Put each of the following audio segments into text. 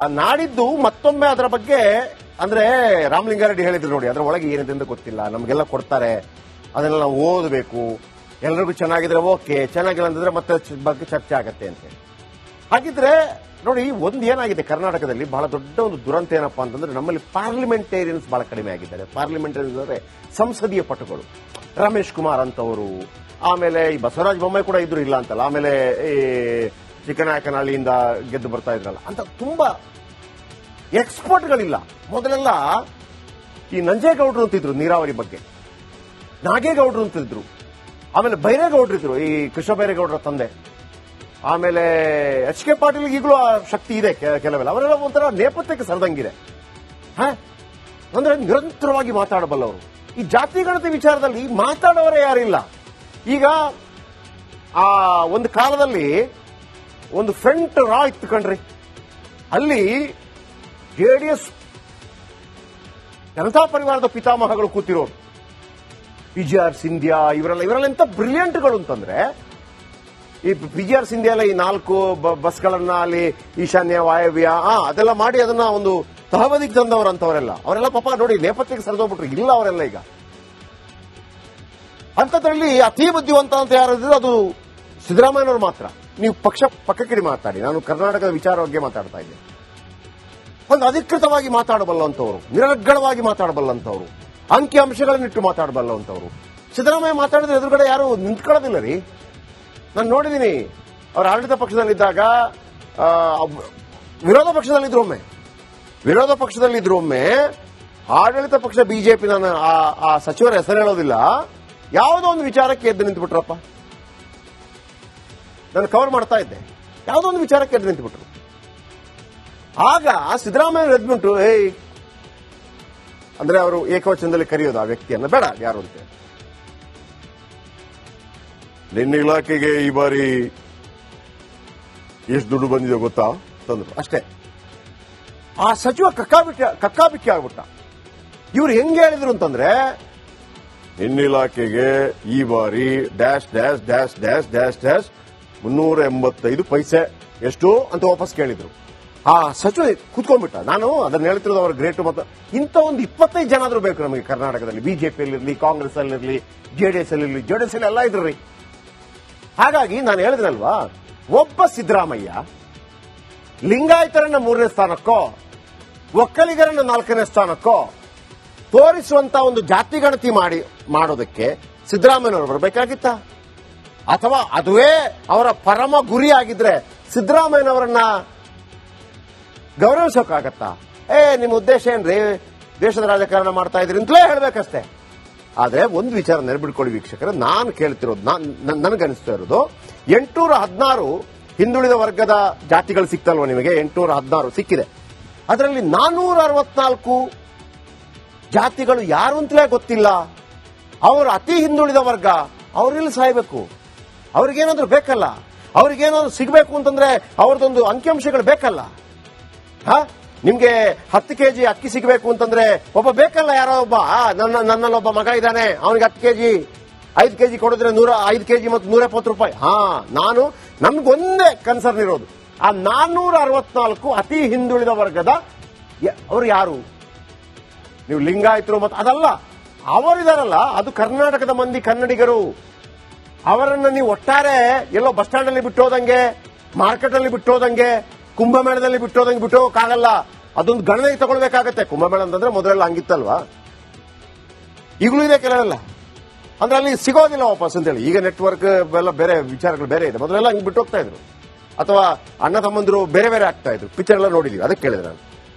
ನಾಡಿದ್ದು ಮತ್ತೊಮ್ಮೆ ಅದರ ಬಗ್ಗೆ ಅಂದ್ರೆ ರಾಮಲಿಂಗಾರೆಡ್ಡಿ ಹೇಳಿದ್ರು ನೋಡಿ, ಅದರ ಒಳಗೆ ಏನಿದೆ ಅಂತ ಗೊತ್ತಿಲ್ಲ, ನಮಗೆಲ್ಲ ಕೊಡ್ತಾರೆ, ಅದನ್ನೆಲ್ಲ ನಾವು ಓದಬೇಕು, ಎಲ್ಲರಿಗೂ ಚೆನ್ನಾಗಿದ್ರೆ ಓಕೆ, ಚೆನ್ನಾಗಿಲ್ಲ ಅಂತಂದ್ರೆ ಮತ್ತೆ ಬಗ್ಗೆ ಚರ್ಚೆ ಆಗತ್ತೆ ಅಂತ ಹೇಳಿ. ಹಾಗಿದ್ರೆ ನೋಡಿ, ಒಂದು ಏನಾಗಿದೆ ಕರ್ನಾಟಕದಲ್ಲಿ ಬಹಳ ದೊಡ್ಡ ಒಂದು ದುರಂತ ಏನಪ್ಪಾ ಅಂತಂದ್ರೆ, ನಮ್ಮಲ್ಲಿ ಪಾರ್ಲಿಮೆಂಟೇರಿಯನ್ಸ್ ಬಹಳ ಕಡಿಮೆ ಆಗಿದ್ದಾರೆ. ಪಾರ್ಲಿಮೆಂಟೇರಿಯನ್ಸ್ ಅಂದ್ರೆ ಸಂಸದೀಯ ಪಟುಗಳು, ರಮೇಶ್ ಕುಮಾರ್ ಅಂತವರು, ಆಮೇಲೆ ಈ ಬಸವರಾಜ ಬೊಮ್ಮಾಯಿ ಕೂಡ ಇದ್ರು, ಇಲ್ಲ ಅಂತಲ್ಲ, ಆಮೇಲೆ ಈ ಚಿಕ್ಕನಾಯಕನಹಳ್ಳಿಯಿಂದ ಗೆದ್ದು ಬರ್ತಾ ಇದ್ರಲ್ಲ ಅಂತ ತುಂಬಾ ಎಕ್ಸ್ಪರ್ಟ್ಗಳಿಲ್ಲ. ಮೊದಲೆಲ್ಲ ಈ ನಂಜೇಗೌಡರು ಅಂತಿದ್ರು ನೀರಾವರಿ ಬಗ್ಗೆ, ನಾಗೇಗೌಡರು ಅಂತಿದ್ರು, ಆಮೇಲೆ ಬೈರೇಗೌಡರು ಇದ್ರು, ಈ ಕೃಷ್ಣ ಬೈರೇಗೌಡರ ತಂದೆ, ಆಮೇಲೆ ಎಚ್ ಕೆ ಪಾಟೀಲ್ ಈಗಲೂ ಆ ಶಕ್ತಿ ಇದೆ ಕೆಲವೆಲ್ಲ, ಅವರೆಲ್ಲ ಒಂಥರ ನೇಪಥ್ಯಕ್ಕೆ ಸರದಂಗಿದೆ. ಅಂದ್ರೆ ನಿರಂತರವಾಗಿ ಮಾತಾಡಬಲ್ಲವರು. ಈ ಜಾತಿ ಗಣತಿ ವಿಚಾರದಲ್ಲಿ ಮಾತಾಡೋರೇ ಯಾರಿಲ್ಲ. ಈಗ ಆ ಒಂದು ಕಾಲದಲ್ಲಿ ಒಂದು ಫ್ರಂಟ್ ರಾ ಇತ್ತು ಕಣ್ರಿ, ಅಲ್ಲಿ ಜೆಡಿಎಸ್ ಜನತಾ ಪರಿವಾರದ ಪಿತಾಮಹಗಳು ಕೂತಿರೋರು, PGR ಸಿಂಧ್ಯಾ, ಇವರೆಲ್ಲ ಎಂತ ಬ್ರಿಲಿಯಂಟ್ಗಳು ಅಂತಂದ್ರೆ, ಈ PGR ಸಿಂಧ್ಯಾ ಎಲ್ಲ ಈ 4 ಬಸ್ಗಳನ್ನ ಅಲ್ಲಿ ಈಶಾನ್ಯ ವಾಯವ್ಯ ಅದೆಲ್ಲ ಮಾಡಿ ಅದನ್ನ ಒಂದು ತಹಬದಿಗೆ ತಂದವರು ಅಂತವರೆಲ್ಲ, ಅವರೆಲ್ಲ ಪಾಪ ನೋಡಿ ನೇಪಥ್ಯಕ್ಕೆ ಸರಿದೋಗ್ಬಿಟ್ರು, ಇಲ್ಲ ಅವರೆಲ್ಲ ಈಗ. ಅಂಥದ್ರಲ್ಲಿ ಅತಿ ಬುದ್ಧಿವಂತ ಅಂತ ಯಾರಿದ್ರು ಅದು ಸಿದ್ದರಾಮಯ್ಯನವರು ಮಾತ್ರ. ನೀವು ಪಕ್ಕಕ್ಕಿಡಿ ಮಾತಾಡಿ, ನಾನು ಕರ್ನಾಟಕದ ವಿಚಾರ ಬಗ್ಗೆ ಮಾತಾಡ್ತಾ ಇದ್ದೆ. ಒಂದು ಅಧಿಕೃತವಾಗಿ ಮಾತಾಡಬಲ್ಲಂತವರು, ನಿರರ್ಗಳವಾಗಿ ಮಾತಾಡಬಲ್ಲಂತವರು, ಅಂಕಿ ಅಂಶಗಳನ್ನಿಟ್ಟು ಮಾತಾಡಬಲ್ಲಂತವರು. ಸಿದ್ದರಾಮಯ್ಯ ಮಾತಾಡಿದ್ರೆ ಎದುರುಗಡೆ ಯಾರು ನಿಂತ್ಕೊಳ್ಳೋದಿಲ್ಲ ರೀ. ನಾನು ನೋಡಿದ್ದೀನಿ, ಅವ್ರ ಆಡಳಿತ ಪಕ್ಷದಲ್ಲಿದ್ದಾಗ ವಿರೋಧ ಪಕ್ಷದಲ್ಲಿದ್ರು ಒಮ್ಮೆ ಆಡಳಿತ ಪಕ್ಷ ಬಿಜೆಪಿ, ನಾನು ಆ ಸಚಿವರ ಹೆಸರು ಹೇಳೋದಿಲ್ಲ, ಯಾವುದೋ ಒಂದು ವಿಚಾರಕ್ಕೆ ಎದ್ದು ನಿಂತುಬಿಟ್ರಪ್ಪ. ನಾನು ಕವರ್ ಮಾಡ್ತಾ ಇದ್ದೆ, ಯಾವುದೋ ಒಂದು ವಿಚಾರಕ್ಕೆ ಎದ್ದು ನಿಂತುಬಿಟ್ರು. ಆಗ ಸಿದ್ದರಾಮಯ್ಯ ಎದ್ಬಿಟ್ಟು ಅಂದ್ರೆ ಅವರು ಏಕವಚನದಲ್ಲಿ ಕರೆಯೋದು ಆ ವ್ಯಕ್ತಿಯನ್ನ, ಬೇಡ ಯಾರು ಅಂತ, ನಿನ್ನ ಇಲಾಖೆಗೆ ಈ ಬಾರಿ ಎಷ್ಟು ದುಡ್ಡು ಬಂದಿದೆ ಗೊತ್ತಾ ತಂದ್ರು ಅಷ್ಟೇ. ಆ ಸಚಿವ ಕಕ್ಕಾಬಿಕ್ಕಿ ಆಗ್ಬಿಟ್ಟ. ಇವ್ರು ಹೆಂಗೆ ಹೇಳಿದ್ರು ಅಂತಂದ್ರೆ, ನಿನ್ನ ಇಲಾಖೆಗೆ ಈ ಬಾರಿ dash dash dash dash dash dash 385 ಪೈಸೆ ಎಷ್ಟು ಅಂತ ವಾಪಸ್ ಕೇಳಿದ್ರು. ಆ ಸಚಿವ ಕುತ್ಕೊಂಡ್ಬಿಟ್ಟ. ನಾನು ಅದನ್ನ ಹೇಳ್ತಿರೋದು ಅವ್ರ ಗ್ರೇಟ್. ಮತ್ತು ಇಂಥ ಒಂದು 25 ಜನ ಆದ್ರೂ ಬೇಕು ನಮಗೆ ಕರ್ನಾಟಕದಲ್ಲಿ, ಬಿಜೆಪಿಯಲ್ಲಿರಲಿ, ಕಾಂಗ್ರೆಸ್ ಅಲ್ಲಿರಲಿ, ಜೆಡಿಎಸ್ ಅಲ್ಲಿ ಎಲ್ಲ ಇದ್ರಿ. ಹಾಗಾಗಿ ನಾನು ಹೇಳಿದ್ರಲ್ವಾ, ಒಬ್ಬ ಸಿದ್ದರಾಮಯ್ಯ ಲಿಂಗಾಯತರನ್ನ 3ನೇ ಸ್ಥಾನಕ್ಕೋ ಒಕ್ಕಲಿಗರನ್ನ 4ನೇ ಸ್ಥಾನಕ್ಕೋ ತೋರಿಸುವಂತ ಒಂದು ಜಾತಿ ಗಣತಿ ಮಾಡೋದಕ್ಕೆ ಸಿದ್ದರಾಮಯ್ಯನವರು ಬರಬೇಕಾಗಿತ್ತ? ಅಥವಾ ಅದುವೇ ಅವರ ಪರಮ ಗುರಿ ಆಗಿದ್ರೆ ಸಿದ್ದರಾಮಯ್ಯನವರನ್ನ ಗೌರವಿಸೋಕ್ಕಾಗತ್ತಾ? ನಿಮ್ಮ ಉದ್ದೇಶ ಏನ್ರಿ, ದೇಶದ ರಾಜಕಾರಣ ಮಾಡ್ತಾ ಇದ್ರಿ ಅಂತಲೇ ಹೇಳ್ಬೇಕಷ್ಟೇ. ಆದ್ರೆ ಒಂದು ವಿಚಾರ ನೆನಪಿಟ್ಕೊಳ್ಳಿ ವೀಕ್ಷಕರೇ, ನಾನು ಕೇಳ್ತಿರೋದು, ನನಗನಿಸ್ತಾ ಇರೋದು, 816 ಹಿಂದುಳಿದ ವರ್ಗದ ಜಾತಿಗಳು ಸಿಕ್ತಲ್ವ ನಿಮಗೆ? 816 ಸಿಕ್ಕಿದೆ. ಅದರಲ್ಲಿ 464 ಜಾತಿಗಳು ಯಾರು ಅಂತಲೇ ಗೊತ್ತಿಲ್ಲ. ಅವರು ಅತಿ ಹಿಂದುಳಿದ ವರ್ಗ, ಅವ್ರಿಲ್ಲಿ ಸಾಯ್ಬೇಕು, ಅವ್ರಿಗೇನಾದ್ರೂ ಬೇಕಲ್ಲ, ಅವ್ರಿಗೇನಾದ್ರೂ ಸಿಗಬೇಕು ಅಂತಂದ್ರೆ ಅವ್ರದ್ದೊಂದು ಅಂಕಿಅಂಶಗಳು ಬೇಕಲ್ಲ. ನಿಮ್ಗೆ 10 ಕೆಜಿ ಅಕ್ಕಿ ಸಿಗಬೇಕು ಅಂತಂದ್ರೆ ಒಬ್ಬ ಬೇಕಲ್ಲ, ಯಾರೋ ಒಬ್ಬ, ನನ್ನಲ್ಲೊಬ್ಬ ಮಗ ಇದ್ದಾನೆ, ಅವನಿಗೆ 10 ಕೆಜಿ 5 ಕೆಜಿ ಕೊಡಿದ್ರೆ 5 ಕೆಜಿ ಮತ್ತು 170 ರೂಪಾಯಿ. ನನ್ಗೊಂದೇ ಕನ್ಸರ್ನ್ ಇರೋದು, ಆ 464 ಅತಿ ಹಿಂದುಳಿದ ವರ್ಗದ ಅವರು ಯಾರು? ನೀವು ಲಿಂಗಾಯತರು ಮತ್ತು ಅದಲ್ಲ, ಅವರಿದಾರಲ್ಲ, ಅದು ಕರ್ನಾಟಕದ ಮಂದಿ, ಕನ್ನಡಿಗರು. ಅವರನ್ನ ನೀವು ಒಟ್ಟಾರೆ ಎಲ್ಲೋ ಬಸ್ ಸ್ಟ್ಯಾಂಡ್ ಅಲ್ಲಿ ಬಿಟ್ಟೋದಂಗೆ, ಮಾರ್ಕೆಟ್ ಅಲ್ಲಿ ಬಿಟ್ಟೋದಂಗೆ, ಕುಂಭಮೇಳದಲ್ಲಿ ಬಿಟ್ಟೋದಂಗೆ ಬಿಟ್ಟೋಗಕ್ಕಾಗಲ್ಲ. ಅದೊಂದು ಗಣನೆಗೆ ತಗೊಳ್ಬೇಕಾಗತ್ತೆ. ಕುಂಭಮೇಳ ಅಂತಂದ್ರೆ ಮೊದಲೆಲ್ಲ ಹಂಗಿತ್ತಲ್ವಾ, ಈಗಲೂ ಇದೆ ಕೆಲವೆಲ್ಲ, ಅಂದ್ರೆ ಅಲ್ಲಿ ಸಿಗೋದಿಲ್ಲ ವಾಪಸ್ ಅಂತೇಳಿ. ಈಗ ನೆಟ್ವರ್ಕ್ ಎಲ್ಲ ಬೇರೆ ವಿಚಾರಗಳು ಬೇರೆ ಇದೆ. ಮೊದಲೆಲ್ಲ ಹಂಗೆ ಬಿಟ್ಟು ಹೋಗ್ತಾ ಇದ್ರು, ಅಥವಾ ಅಣ್ಣ ತಮ್ಮಂದ್ರು ಬೇರೆ ಬೇರೆ ಆಗ್ತಾ ಇದ್ರು. ಪಿಕ್ಚರ್ ಎಲ್ಲ ನೋಡಿದೀವಿ, ಅದಕ್ಕೆ ಕೇಳಿದ್ರೆ ನಾನು.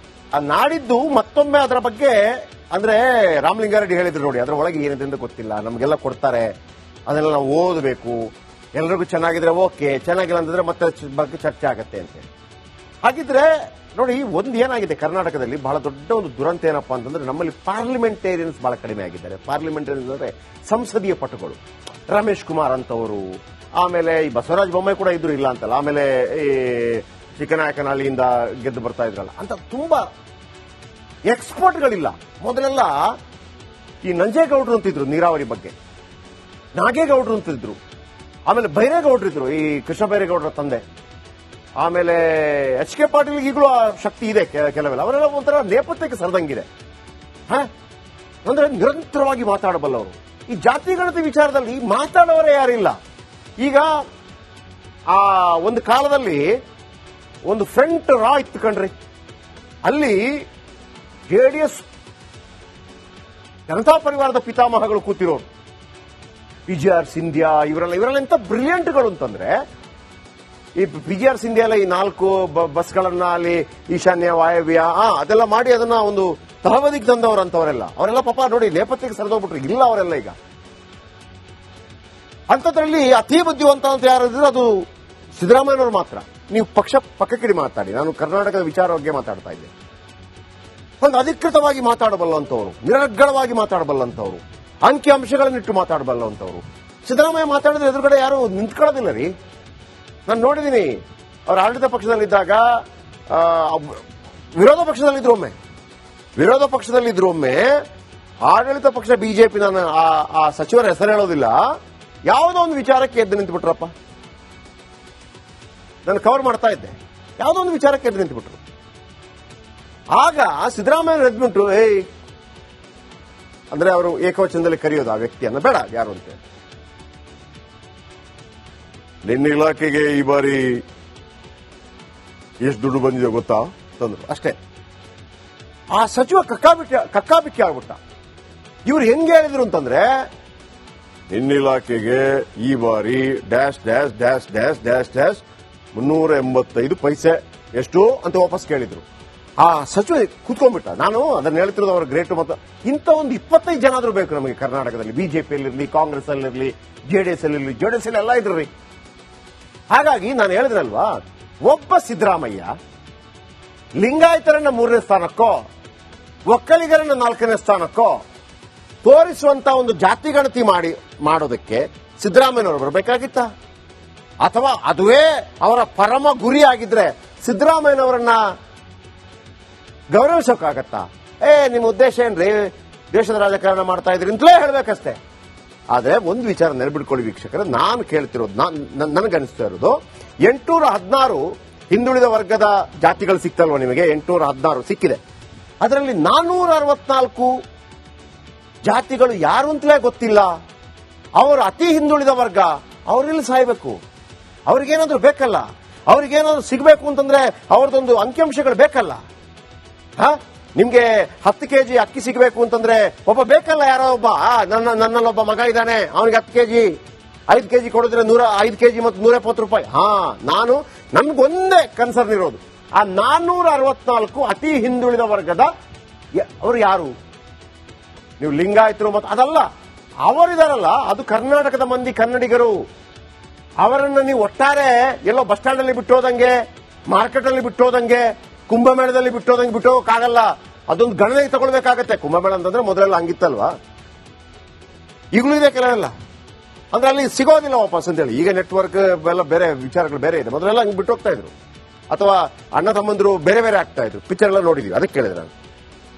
ಆ ನಾಡಿದ್ದು ಮತ್ತೊಮ್ಮೆ ಅದರ ಬಗ್ಗೆ ಅಂದ್ರೆ ರಾಮಲಿಂಗಾರೆಡ್ಡಿ ಹೇಳಿದ್ರು ನೋಡಿ, ಅದರ ಒಳಗೆ ಏನಿದೆ ಅಂತ ಗೊತ್ತಿಲ್ಲ, ನಮಗೆಲ್ಲ ಕೊಡ್ತಾರೆ, ಅದನ್ನೆಲ್ಲ ನಾವು ಓದಬೇಕು, ಎಲ್ಲರಿಗೂ ಚೆನ್ನಾಗಿದ್ರೆ ಓಕೆ, ಚೆನ್ನಾಗಿಲ್ಲ ಅಂತಂದ್ರೆ ಮತ್ತೆ ಬಗ್ಗೆ ಚರ್ಚೆ ಆಗತ್ತೆ ಅಂತ ಹೇಳಿ. ಹಾಗಿದ್ರೆ ನೋಡಿ, ಒಂದು ಏನಾಗಿದೆ ಕರ್ನಾಟಕದಲ್ಲಿ ಬಹಳ ದೊಡ್ಡ ಒಂದು ದುರಂತ ಏನಪ್ಪಾ ಅಂತಂದ್ರೆ, ನಮ್ಮಲ್ಲಿ ಪಾರ್ಲಿಮೆಂಟೇರಿಯನ್ಸ್ ಬಹಳ ಕಡಿಮೆ ಆಗಿದ್ದಾರೆ. ಪಾರ್ಲಿಮೆಂಟೇರಿಯನ್ಸ್ ಅಂದ್ರೆ ಸಂಸದೀಯ ಪಟುಗಳು, ರಮೇಶ್ ಕುಮಾರ್ ಅಂತವರು, ಆಮೇಲೆ ಈ ಬಸವರಾಜ ಬೊಮ್ಮಾಯಿ ಕೂಡ ಇದ್ರು, ಇಲ್ಲ ಅಂತಲ್ಲ, ಆಮೇಲೆ ಈ ಚಿಕ್ಕನಾಯಕನಹಳ್ಳಿಯಿಂದ ಗೆದ್ದು ಬರ್ತಾ ಇದ್ರಲ್ಲ ಅಂತ ತುಂಬಾ ಎಕ್ಸ್ಪರ್ಟ್ಗಳಿಲ್ಲ. ಮೊದಲೆಲ್ಲ ಈ ನಂಜೇಗೌಡರು ಅಂತಿದ್ರು ನೀರಾವರಿ ಬಗ್ಗೆ, ನಾಗೇಗೌಡರು ಅಂತಿದ್ರು, ಆಮೇಲೆ ಬೈರೇಗೌಡರು ಇದ್ರು, ಈ ಕೃಷ್ಣ ಬೈರೇಗೌಡರ ತಂದೆ, ಆಮೇಲೆ ಎಚ್ ಕೆ ಪಾಟೀಲ್ ಈಗಲೂ ಆ ಶಕ್ತಿ ಇದೆ ಕೆಲವೆಲ್ಲ. ಅವರೆಲ್ಲ ಒಂಥರ ನೇಪಥ್ಯಕ್ಕೆ ಸರಿದಂಗಿದೆ. ಅಂದ್ರೆ ನಿರಂತರವಾಗಿ ಮಾತಾಡಬಲ್ಲವರು. ಈ ಜಾತಿ ಗಣತಿ ವಿಚಾರದಲ್ಲಿ ಮಾತಾಡೋರೇ ಯಾರಿಲ್ಲ. ಈಗ ಆ ಒಂದು ಕಾಲದಲ್ಲಿ ಒಂದು ಫ್ರಂಟ್ ರಾ ಇತ್ತು ಕಣ್ರಿ. ಅಲ್ಲಿ ಜೆಡಿಎಸ್ ಜನತಾ ಪರಿವಾರದ ಪಿತಾಮಹಗಳು ಕೂತಿರೋರು, PGR ಸಿಂಧ್ಯಾ, ಇವರೆಲ್ಲ ಎಂತ ಬ್ರಿಲಿಯಂಟ್ಗಳು ಅಂತಂದ್ರೆ, ಈ PGR ಸಿಂಧ್ಯಾ ಎಲ್ಲ ಈ 4 ಬಸ್ಗಳನ್ನ ಅಲ್ಲಿ ಈಶಾನ್ಯ ವಾಯವ್ಯ ಅದೆಲ್ಲ ಮಾಡಿ ಅದನ್ನ ಒಂದು ತಹಬದಿಗೆ ತಂದವರು ಅಂತವರೆಲ್ಲ. ಅವರೆಲ್ಲ ಪಾಪ ನೋಡಿ ನೇಪಥ್ಯಕ್ಕೆ ಸರಿದೋಗ್ಬಿಟ್ರು. ಇಲ್ಲ ಅವರೆಲ್ಲ ಈಗ ಅಂಥದ್ರಲ್ಲಿ ಅತಿ ಬುದ್ಧಿವಂತ ಅಂತ ಯಾರಿದ್ರೆ ಅದು ಸಿದ್ದರಾಮಯ್ಯನವರು ಮಾತ್ರ. ನೀವು ಪಕ್ಕಕ್ಕಿಡಿ ಮಾತಾಡಿ, ನಾನು ಕರ್ನಾಟಕದ ವಿಚಾರ ಬಗ್ಗೆ ಮಾತಾಡ್ತಾ ಇದ್ದೆ. ಒಂದು ಅಧಿಕೃತವಾಗಿ ಮಾತಾಡಬಲ್ಲಂತವರು, ನಿರರ್ಗಳವಾಗಿ ಮಾತಾಡಬಲ್ಲಂತವರು, ಅಂಕಿಅಂಶಗಳನ್ನಿಟ್ಟು ಮಾತಾಡಬಲ್ಲಂತವರು. ಸಿದ್ದರಾಮಯ್ಯ ಮಾತಾಡಿದ್ರೆ ಎದುರುಗಡೆ ಯಾರು ನಿಂತ್ಕೊಳ್ಳೋದಿಲ್ಲ ರೀ. ನಾನು ನೋಡಿದ್ದೀನಿ, ಅವ್ರ ಆಡಳಿತ ಪಕ್ಷದಲ್ಲಿದ್ದಾಗ ವಿರೋಧ ಪಕ್ಷದಲ್ಲಿದ್ರು ಒಮ್ಮೆ ಆಡಳಿತ ಪಕ್ಷ ಬಿಜೆಪಿ, ನಾನು ಆ ಸಚಿವರ ಹೆಸರು ಹೇಳೋದಿಲ್ಲ, ಯಾವುದೋ ಒಂದು ವಿಚಾರಕ್ಕೆ ಎದ್ದು ನಿಂತುಬಿಟ್ರಪ್ಪ. ನಾನು ಕವರ್ ಮಾಡ್ತಾ ಇದ್ದೆ, ಯಾವುದೋ ಒಂದು ವಿಚಾರಕ್ಕೆ ಎದ್ದು ನಿಂತುಬಿಟ್ರು. ಆಗ ಸಿದ್ದರಾಮಯ್ಯ ಎದ್ಬಿಟ್ರು, ಅಂದ್ರೆ ಅವರು ಏಕವಚನದಲ್ಲಿ ಕರೆಯೋದು ಆ ವ್ಯಕ್ತಿಯನ್ನ, ಬೇಡ ಯಾರು ಅಂತ. ನಿನ್ನ ಇಲಾಖೆಗೆ ಈ ಬಾರಿ ಎಷ್ಟು ದುಡ್ಡು ಬಂದಿದೆ ಗೊತ್ತಾ ತಂದ್ರು ಅಷ್ಟೇ. ಆ ಸಚಿವ ಕಕ್ಕಾಬಿಕ್ಕಿ ಆಗ್ಬಿಟ್ಟ. ಇವ್ರು ಹೆಂಗೆ ಹೇಳಿದ್ರು ಅಂತಂದ್ರೆ, ನಿನ್ನ ಇಲಾಖೆಗೆ ಈ ಬಾರಿ dash dash dash dash dash dash 385 ಪೈಸೆ ಎಷ್ಟು ಅಂತ ವಾಪಸ್ ಕೇಳಿದ್ರು. ಆ ಸಚಿವ ಕೂತ್ಕೊಂಡ್ಬಿಟ್ಟ. ನಾನು ಅದನ್ನ ಹೇಳ್ತಿರೋದು ಅವರ ಗ್ರೇಟ್. ಮತ್ತು ಇಂಥ ಒಂದು 25 ಜನ ಆದ್ರೂ ಬೇಕು ನಮಗೆ ಕರ್ನಾಟಕದಲ್ಲಿ. ಬಿಜೆಪಿಯಲ್ಲಿರಲಿ, ಕಾಂಗ್ರೆಸ್ ಅಲ್ಲಿರಲಿ, ಜೆಡಿಎಸ್ ಅಲ್ಲಿರಲಿ, ಜೆಡಿಎಸ್ ಅಲ್ಲಿ ಎಲ್ಲ ಇದ್ರಿ. ಹಾಗಾಗಿ ನಾನು ಹೇಳಿದ್ರಲ್ವಾ, ಒಬ್ಬ ಸಿದ್ದರಾಮಯ್ಯ ಲಿಂಗಾಯತರನ್ನ 3ನೇ ಸ್ಥಾನಕ್ಕೋ ಒಕ್ಕಲಿಗರನ್ನ 4ನೇ ಸ್ಥಾನಕ್ಕೋ ತೋರಿಸುವಂತ ಒಂದು ಜಾತಿ ಗಣತಿ ಮಾಡೋದಕ್ಕೆ ಸಿದ್ದರಾಮಯ್ಯನವರು ಬರಬೇಕಾಗಿತ್ತ? ಅಥವಾ ಅದುವೇ ಅವರ ಪರಮ ಗುರಿ ಆಗಿದ್ರೆ ಸಿದ್ದರಾಮಯ್ಯನವರನ್ನ ಗೌರವಿಸೋಕ್ಕಾಗತ್ತಾ? ನಿಮ್ಮ ಉದ್ದೇಶ ಏನ್ರಿ, ದೇಶದ ರಾಜಕಾರಣ ಮಾಡ್ತಾ ಇದ್ರಿ ಅಂತಲೇ ಹೇಳ್ಬೇಕಷ್ಟೇ. ಆದ್ರೆ ಒಂದು ವಿಚಾರ ನೆನಪಿಟ್ಕೊಳ್ಳಿ ವೀಕ್ಷಕರೇ, ನಾನು ಕೇಳ್ತಿರೋದು, ನನಗನ್ನಿಸ್ತಾ ಇರೋದು, 816 ಹಿಂದುಳಿದ ವರ್ಗದ ಜಾತಿಗಳು ಸಿಕ್ತಲ್ವ ನಿಮಗೆ? 816 ಸಿಕ್ಕಿದೆ. ಅದರಲ್ಲಿ 464 ಜಾತಿಗಳು ಯಾರು ಅಂತಲೇ ಗೊತ್ತಿಲ್ಲ. ಅವರು ಅತಿ ಹಿಂದುಳಿದ ವರ್ಗ, ಅವ್ರಲ್ಲಿ ಸಾಯ್ಬೇಕು. ಅವ್ರಿಗೇನಾದ್ರೂ ಬೇಕಲ್ಲ, ಅವ್ರಿಗೇನಾದ್ರೂ ಸಿಗಬೇಕು ಅಂತಂದ್ರೆ ಅವ್ರದ್ದೊಂದು ಅಂಕಿಅಂಶಗಳು ಬೇಕಲ್ಲ. ನಿಮ್ಗೆ 10 kg ಅಕ್ಕಿ ಸಿಗಬೇಕು ಅಂತಂದ್ರೆ ಒಬ್ಬ ಬೇಕಲ್ಲ, ಯಾರೋ ಒಬ್ಬ. ನನ್ನಲ್ಲೊಬ್ಬ ಮಗ ಇದ್ದಾನೆ, ಅವನಿಗೆ 10 kg 5 kg ಕೊಡಿದ್ರೆ 5 kg ಮತ್ತು 170 ರೂಪಾಯಿ. ನನ್ಗೊಂದೇ ಕನ್ಸರ್ನ್ ಇರೋದು, ಆ 464 ಅತಿ ಹಿಂದುಳಿದ ವರ್ಗದ ಅವರು ಯಾರು? ನೀವು ಲಿಂಗಾಯತರು ಮತ್ತು ಅದಲ್ಲ, ಅವರಿದಾರಲ್ಲ, ಅದು ಕರ್ನಾಟಕದ ಮಂದಿ, ಕನ್ನಡಿಗರು. ಅವರನ್ನ ನೀವು ಒಟ್ಟಾರೆ ಎಲ್ಲೋ ಬಸ್ ಸ್ಟ್ಯಾಂಡ್ ಅಲ್ಲಿ ಬಿಟ್ಟೋದಂಗೆ, ಮಾರ್ಕೆಟ್ ಅಲ್ಲಿ ಬಿಟ್ಟೋದಂಗೆ, ಕುಂಭಮೇಳದಲ್ಲಿ ಬಿಟ್ಟೋದಂಗೆ ಬಿಟ್ಟೋಗಕ್ಕಾಗಲ್ಲ. ಅದೊಂದು ಗಣನೆಗೆ ತಗೊಳ್ಬೇಕಾಗತ್ತೆ. ಕುಂಭಮೇಳ ಅಂತಂದ್ರೆ ಮೊದಲೆಲ್ಲ ಹಂಗಿತ್ತಲ್ವಾ, ಈಗಲೂ ಇದೆ ಕೆಲವೆಲ್ಲ. ಅಂದ್ರೆ ಅಲ್ಲಿ ಸಿಗೋದಿಲ್ಲ ವಾಪಸ್ ಅಂತೇಳಿ. ಈಗ ನೆಟ್ವರ್ಕ್ ಎಲ್ಲ ಬೇರೆ ವಿಚಾರಗಳು ಬೇರೆ ಇದೆ. ಮೊದಲೆಲ್ಲ ಹಂಗೆ ಬಿಟ್ಟು ಹೋಗ್ತಾ ಇದ್ರು, ಅಥವಾ ಅಣ್ಣ ತಮ್ಮಂದ್ರು ಬೇರೆ ಬೇರೆ ಆಗ್ತಾ ಇದ್ರು. ಪಿಕ್ಚರ್ ಎಲ್ಲ ನೋಡಿದೀವಿ, ಅದಕ್ಕೆ ಕೇಳಿದ್ರೆ ನಾನು.